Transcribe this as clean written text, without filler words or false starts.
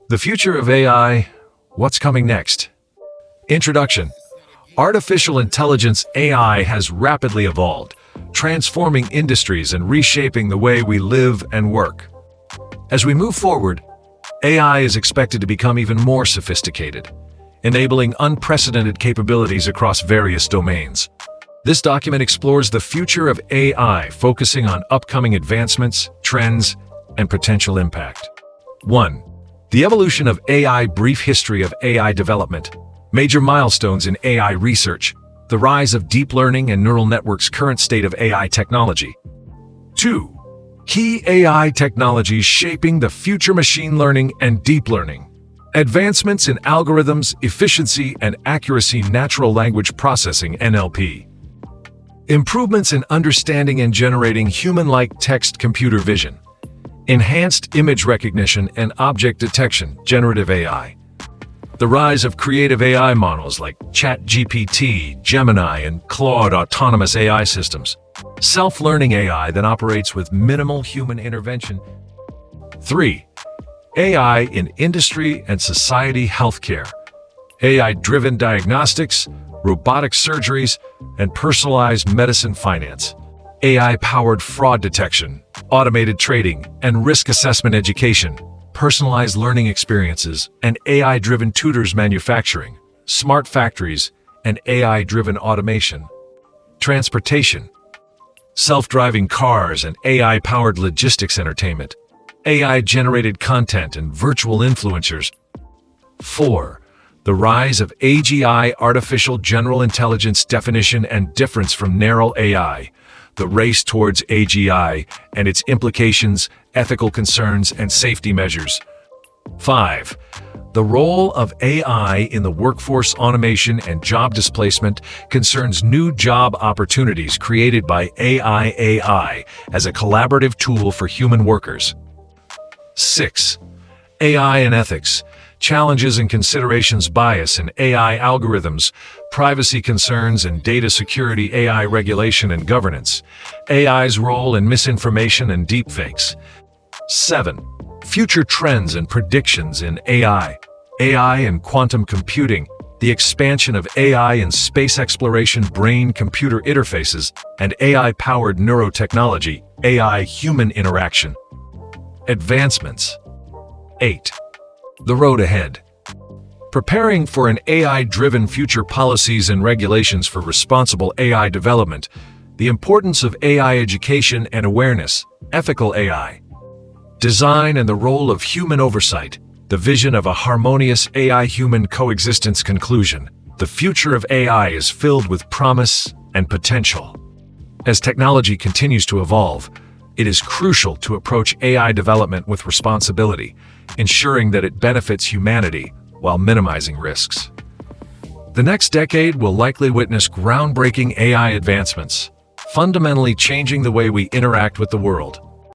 The future of AI, what's coming next? Introduction. Artificial intelligence (AI) has rapidly evolved, transforming industries and reshaping the way we live and work. As we move forward, AI is expected to become even more sophisticated, enabling unprecedented capabilities across various domains. This document explores the future of AI, focusing on upcoming advancements, trends, and potential impact. 1. The evolution of AI. Brief history of AI development. Major milestones in AI research. The rise of deep learning and neural networks. Current state of AI technology. 2. Key AI technologies shaping the future. Machine learning and deep learning. Advancements in algorithms, efficiency and accuracy. Natural language processing (NLP). Improvements in understanding and generating human-like text. Computer vision. Enhanced image recognition and object detection. Generative AI. The rise of creative AI models like ChatGPT, Gemini, and Claude. Autonomous AI systems. Self-learning AI that operates with minimal human intervention. 3. AI in industry and society. Healthcare. AI-driven diagnostics, robotic surgeries, and personalized medicine. Finance. AI-powered fraud detection, automated trading, and risk assessment. Education. Personalized learning experiences and AI-driven tutors. Manufacturing. Smart factories and AI-driven automation. Transportation. Self-driving cars and AI-powered logistics. Entertainment. AI-generated content and virtual influencers. 4. The rise of AGI. Artificial general intelligence. Definition and difference from narrow AI. The race towards AGI and its implications, ethical concerns, and safety measures. 5. The role of AI in the workforce. Automation and job displacement. Concerns new job opportunities created by AI as a collaborative tool for human workers. 6. AI and ethics. Challenges and considerations. Bias in AI algorithms, privacy concerns and data security. AI regulation and governance. AI's role in misinformation and deepfakes. 7. Future trends and predictions in AI. AI and quantum computing. The expansion of AI in space exploration. Brain-computer interfaces and AI-powered neurotechnology. AI-human interaction. Advancements. 8. The road ahead. Preparing for an AI-driven future. Policies and regulations for responsible AI development. The importance of AI education and awareness. Ethical AI. Design and the role of human oversight. The vision of a harmonious AI-human coexistence. Conclusion. The future of AI is filled with promise and potential. As technology continues to evolve, it is crucial to approach AI development with responsibility, ensuring that it benefits humanity while minimizing risks. The next decade will likely witness groundbreaking AI advancements, fundamentally changing the way we interact with the world.